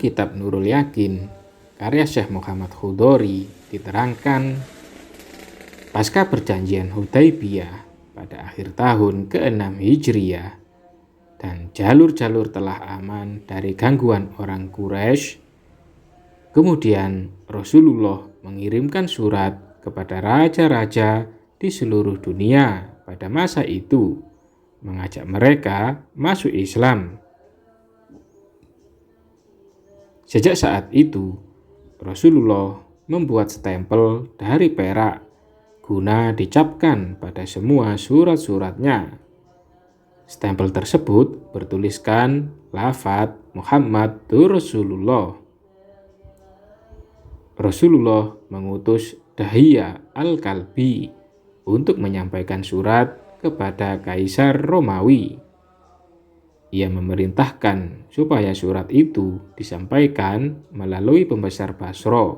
kitab Nurul Yakin, karya Syekh Muhammad Khudori, diterangkan pasca perjanjian Hudaybiyah pada akhir tahun ke-6 Hijriyah dan jalur-jalur telah aman dari gangguan orang Quraisy, kemudian Rasulullah mengirimkan surat kepada raja-raja di seluruh dunia pada masa itu, mengajak mereka masuk Islam. Sejak saat itu, Rasulullah membuat stempel dari perak guna dicapkan pada semua surat-suratnya. Stempel tersebut bertuliskan lafadz Muhammadur Rasulullah. Rasulullah mengutus Dahiyah Al-Kalbi untuk menyampaikan surat kepada Kaisar Romawi. Ia memerintahkan supaya surat itu disampaikan melalui pembesar Basra.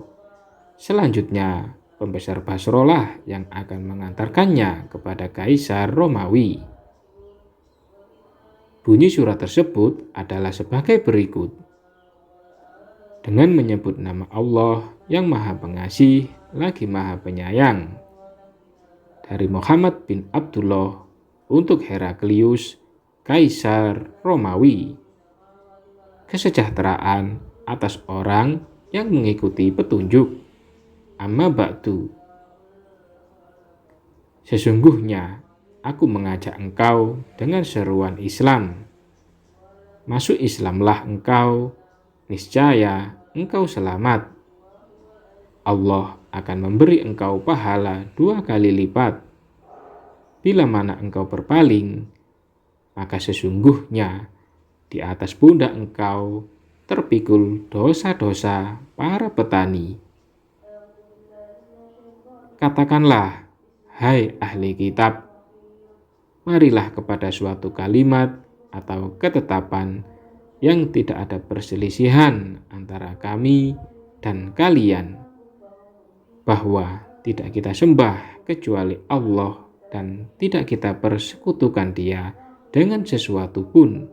Selanjutnya, pembesar Basra lah yang akan mengantarkannya kepada Kaisar Romawi. Bunyi surat tersebut adalah sebagai berikut. Dengan menyebut nama Allah yang Maha Pengasih lagi Maha Penyayang. Dari Muhammad bin Abdullah untuk Heraklius, Kaisar Romawi. Kesejahteraan atas orang yang mengikuti petunjuk. Amma ba'du. Sesungguhnya aku mengajak engkau dengan seruan Islam. Masuk Islamlah engkau, niscaya engkau selamat. Allah akan memberi engkau pahala 2 kali lipat. Bila mana engkau berpaling, maka sesungguhnya di atas pundak engkau terpikul dosa-dosa para petani. Katakanlah, hai ahli kitab, marilah kepada suatu kalimat atau ketetapan yang tidak ada perselisihan antara kami dan kalian, bahwa tidak kita sembah kecuali Allah dan tidak kita persekutukan Dia dengan sesuatu pun,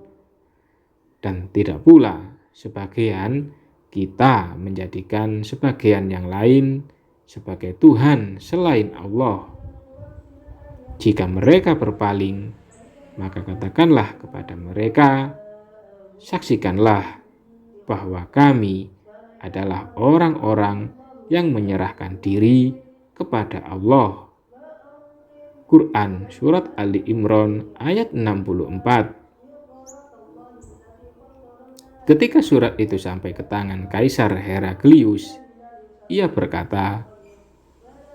dan tidak pula sebagian kita menjadikan sebagian yang lain sebagai Tuhan selain Allah. Jika mereka berpaling, maka katakanlah kepada mereka, saksikanlah bahwa kami adalah orang-orang yang menyerahkan diri kepada Allah. Quran Surat Ali Imran ayat 64. Ketika surat itu sampai ke tangan Kaisar Heraklius, ia berkata,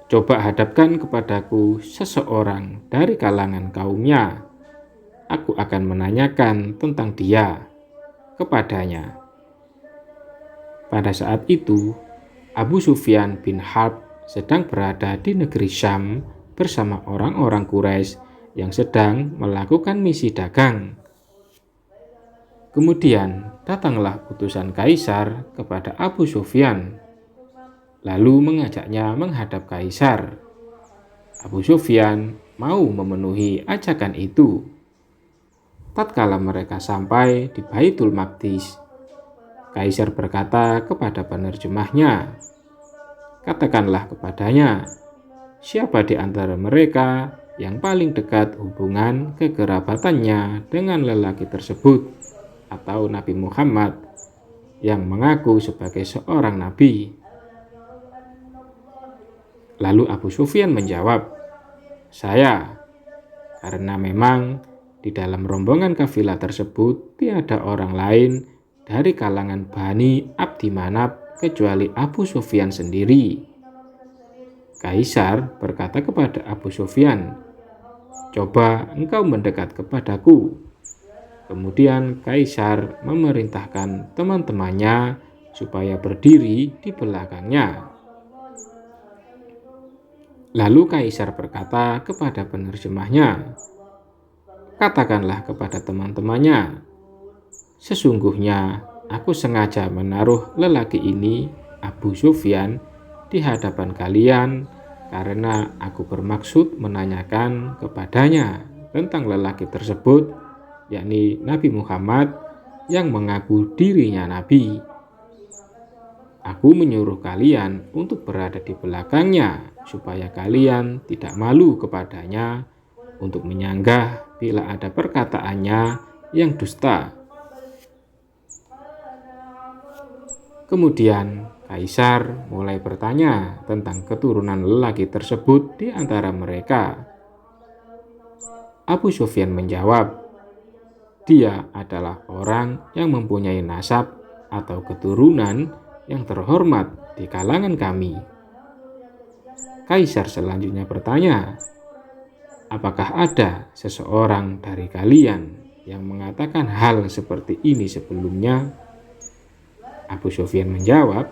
"Coba hadapkan kepadaku seseorang dari kalangan kaumnya. Aku akan menanyakan tentang dia kepadanya." Pada saat itu, Abu Sufyan bin Harb sedang berada di negeri Syam bersama orang-orang Quraisy yang sedang melakukan misi dagang. Kemudian datanglah utusan Kaisar kepada Abu Sufyan, lalu mengajaknya menghadap Kaisar. Abu Sufyan mau memenuhi ajakan itu. Tatkala mereka sampai di Baitul Maqdis, Kaisar berkata kepada penerjemahnya, "Katakanlah kepadanya, siapa di antara mereka yang paling dekat hubungan kekerabatannya dengan lelaki tersebut atau Nabi Muhammad yang mengaku sebagai seorang nabi?" Lalu Abu Sufyan menjawab, "Saya," karena memang di dalam rombongan kafilah tersebut tiada orang lain dari kalangan Bani Abdi Manaf kecuali Abu Sufyan sendiri. Kaisar berkata kepada Abu Sufyan, "Coba engkau mendekat kepadaku." Kemudian Kaisar memerintahkan teman-temannya supaya berdiri di belakangnya. Lalu Kaisar berkata kepada penerjemahnya, "Katakanlah kepada teman-temannya, sesungguhnya aku sengaja menaruh lelaki ini, Abu Sufyan, di hadapan kalian karena aku bermaksud menanyakan kepadanya tentang lelaki tersebut, yakni Nabi Muhammad yang mengaku dirinya Nabi. Aku menyuruh kalian untuk berada di belakangnya, supaya kalian tidak malu kepadanya untuk menyanggah bila ada perkataannya yang dusta. Kemudian Kaisar mulai bertanya tentang keturunan lelaki tersebut di antara mereka. Abu Sufyan menjawab, dia adalah orang yang mempunyai nasab atau keturunan yang terhormat di kalangan kami. Kaisar selanjutnya bertanya, apakah ada seseorang dari kalian yang mengatakan hal seperti ini sebelumnya? Abu Sufyan menjawab,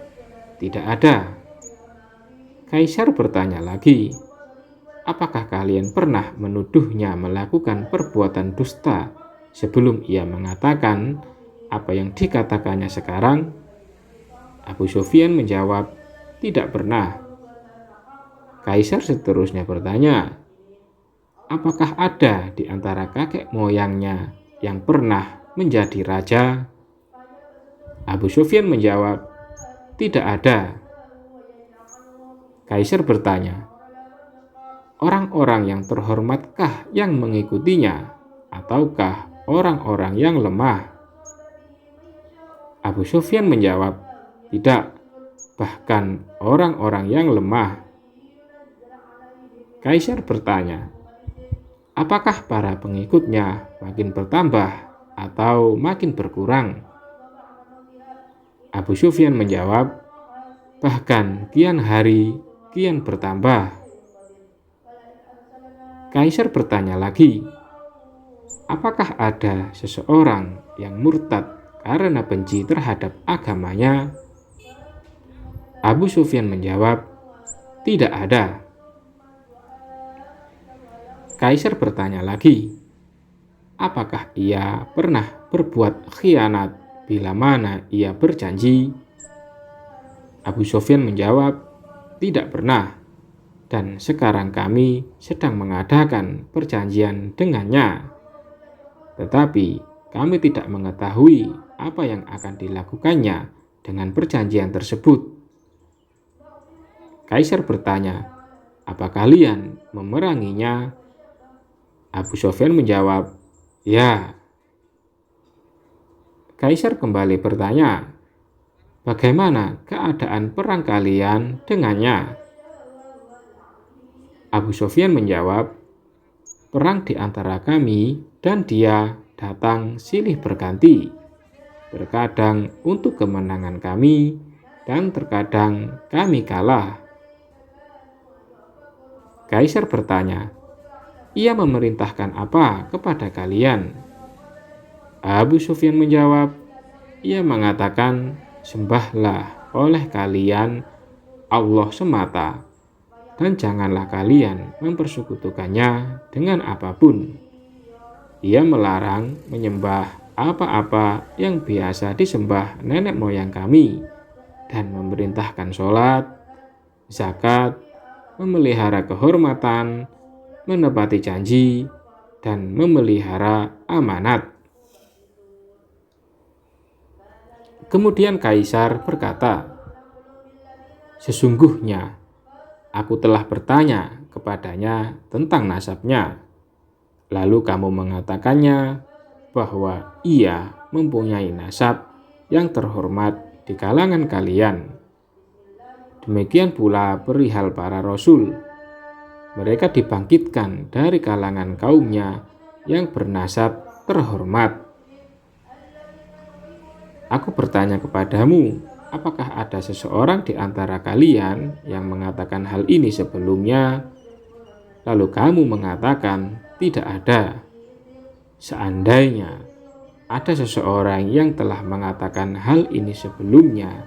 tidak ada. Kaisar bertanya lagi, apakah kalian pernah menuduhnya melakukan perbuatan dusta sebelum ia mengatakan apa yang dikatakannya sekarang? Abu Sufyan menjawab, tidak pernah. Kaisar seterusnya bertanya, apakah ada di antara kakek moyangnya yang pernah menjadi raja? Abu Sufyan menjawab, tidak ada. Kaisar bertanya, orang-orang yang terhormatkah yang mengikutinya, ataukah orang-orang yang lemah? Abu Sufyan menjawab, tidak, bahkan orang-orang yang lemah. Kaisar bertanya, apakah para pengikutnya makin bertambah atau makin berkurang? Abu Sufyan menjawab, bahkan kian hari kian bertambah. Kaisar bertanya lagi, apakah ada seseorang yang murtad karena benci terhadap agamanya? Abu Sufyan menjawab, tidak ada. Kaisar bertanya lagi, apakah ia pernah berbuat khianat bila mana ia berjanji? Abu Sufyan menjawab, tidak pernah, dan sekarang kami sedang mengadakan perjanjian dengannya. Tetapi kami tidak mengetahui apa yang akan dilakukannya dengan perjanjian tersebut. Kaisar bertanya, apa kalian memeranginya? Abu Sufyan menjawab, ya. Kaisar kembali bertanya, bagaimana keadaan perang kalian dengannya? Abu Sufyan menjawab, perang di antara kami dan dia datang silih berganti, terkadang untuk kemenangan kami dan terkadang kami kalah. Kaisar bertanya, ia memerintahkan apa kepada kalian? Abu Sufyan menjawab, ia mengatakan, sembahlah oleh kalian Allah semata, dan janganlah kalian mempersekutukannya dengan apapun. Ia melarang menyembah apa-apa yang biasa disembah nenek moyang kami, dan memerintahkan sholat, zakat, memelihara kehormatan, menepati janji, dan memelihara amanat. Kemudian Kaisar berkata, sesungguhnya aku telah bertanya kepadanya tentang nasabnya. Lalu kamu mengatakannya bahwa ia mempunyai nasab yang terhormat di kalangan kalian. Demikian pula perihal para rasul. Mereka dibangkitkan dari kalangan kaumnya yang bernasab terhormat. Aku bertanya kepadamu, apakah ada seseorang di antara kalian yang mengatakan hal ini sebelumnya? Lalu kamu mengatakan, tidak ada. Seandainya ada seseorang yang telah mengatakan hal ini sebelumnya,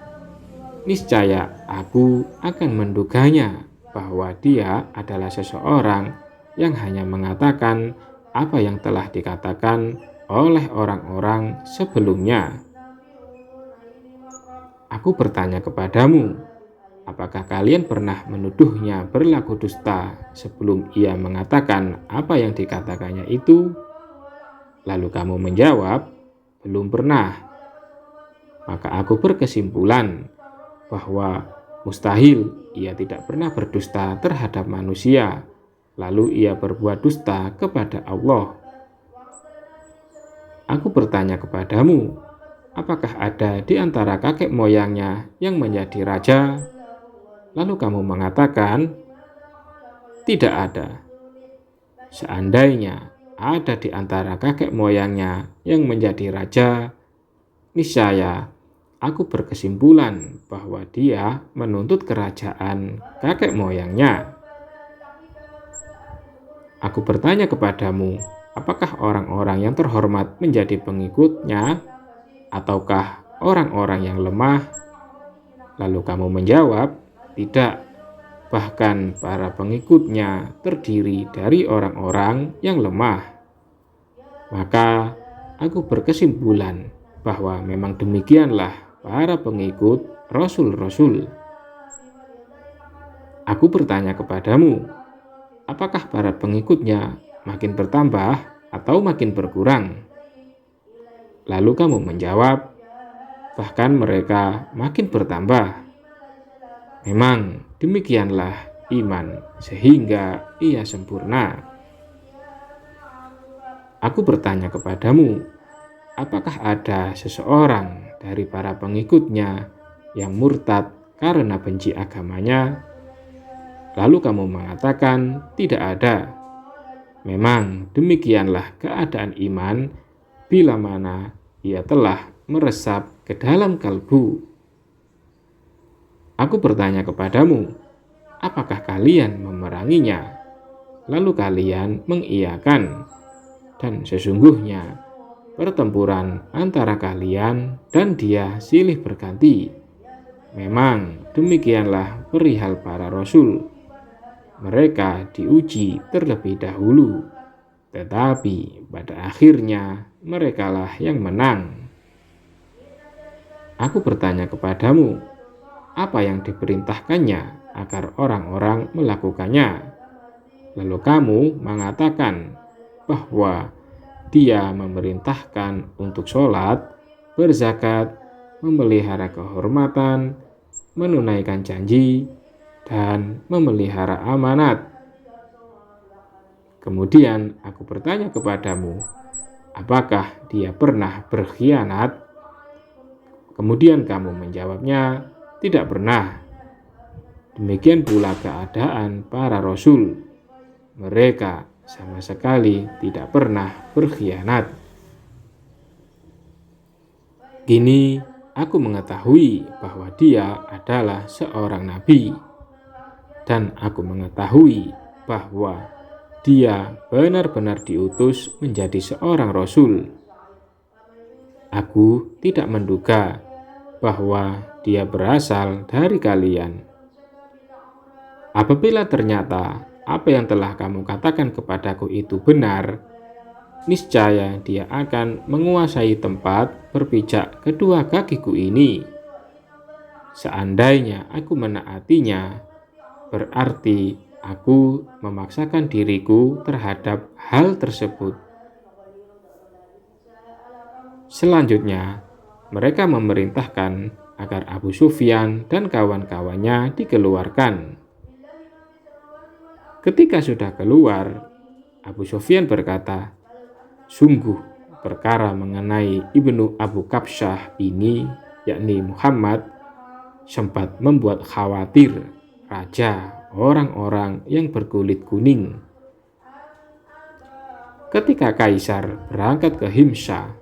niscaya aku akan menduganya bahwa dia adalah seseorang yang hanya mengatakan apa yang telah dikatakan oleh orang-orang sebelumnya. Aku bertanya kepadamu, apakah kalian pernah menuduhnya berlaku dusta sebelum ia mengatakan apa yang dikatakannya itu? Lalu kamu menjawab, belum pernah. Maka aku berkesimpulan bahwa mustahil ia tidak pernah berdusta terhadap manusia, lalu ia berbuat dusta kepada Allah. Aku bertanya kepadamu, apakah ada di antara kakek moyangnya yang menjadi raja? Lalu kamu mengatakan, tidak ada. Seandainya ada di antara kakek moyangnya yang menjadi raja, niscaya aku berkesimpulan bahwa dia menuntut kerajaan kakek moyangnya. Aku bertanya kepadamu, apakah orang-orang yang terhormat menjadi pengikutnya, ataukah orang-orang yang lemah? Lalu kamu menjawab, tidak. Bahkan para pengikutnya terdiri dari orang-orang yang lemah. Maka aku berkesimpulan bahwa memang demikianlah para pengikut Rasul-Rasul. Aku bertanya kepadamu, apakah para pengikutnya makin bertambah atau makin berkurang? Lalu kamu menjawab, bahkan mereka makin bertambah. Memang demikianlah iman sehingga ia sempurna. Aku bertanya kepadamu, apakah ada seseorang dari para pengikutnya yang murtad karena benci agamanya? Lalu kamu mengatakan tidak ada. Memang demikianlah keadaan iman bila mana ia telah meresap ke dalam kalbu. Aku bertanya kepadamu, apakah kalian memeranginya? Lalu kalian mengiyakan. Dan sesungguhnya pertempuran antara kalian dan dia silih berganti. Memang demikianlah perihal para rasul. Mereka diuji terlebih dahulu, tetapi pada akhirnya merekalah yang menang. Aku bertanya kepadamu, apa yang diperintahkannya agar orang-orang melakukannya? Lalu kamu mengatakan bahwa dia memerintahkan untuk sholat, berzakat, memelihara kehormatan, menunaikan janji, dan memelihara amanat. Kemudian aku bertanya kepadamu, apakah dia pernah berkhianat? Kemudian kamu menjawabnya, tidak pernah. Demikian pula keadaan para rasul. Mereka sama sekali tidak pernah berkhianat. Kini aku mengetahui bahwa dia adalah seorang nabi. Dan aku mengetahui bahwa dia benar-benar diutus menjadi seorang rasul. Aku tidak menduga bahwa dia berasal dari kalian. Apabila ternyata apa yang telah kamu katakan kepadaku itu benar, niscaya dia akan menguasai tempat berpijak kedua kakiku ini. Seandainya aku menaatinya, berarti aku memaksakan diriku terhadap hal tersebut. Selanjutnya, mereka memerintahkan agar Abu Sufyan dan kawan-kawannya dikeluarkan. Ketika sudah keluar, Abu Sufyan berkata, sungguh perkara mengenai Ibnu Abu Kabsyah ini, yakni Muhammad, sempat membuat khawatir raja orang-orang yang berkulit kuning. Ketika Kaisar berangkat ke Himsa,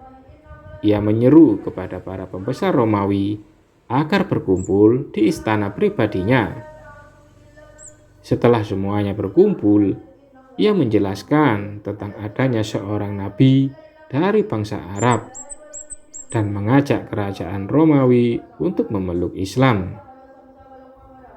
ia menyeru kepada para pembesar Romawi agar berkumpul di istana pribadinya. Setelah semuanya berkumpul, ia menjelaskan tentang adanya seorang nabi dari bangsa Arab dan mengajak kerajaan Romawi untuk memeluk Islam.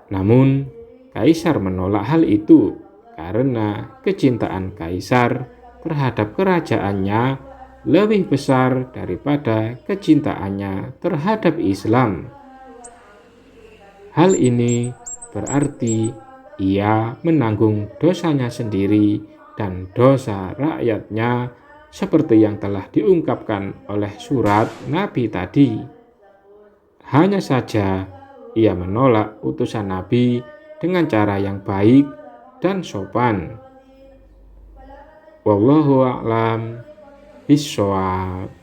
Namun, Kaisar menolak hal itu karena kecintaan Kaisar terhadap kerajaannya lebih besar daripada kecintaannya terhadap Islam. Hal ini berarti ia menanggung dosanya sendiri dan dosa rakyatnya seperti yang telah diungkapkan oleh surat Nabi tadi. Hanya saja Ia menolak utusan Nabi dengan cara yang baik dan sopan. Wallahu a'lam bishawab.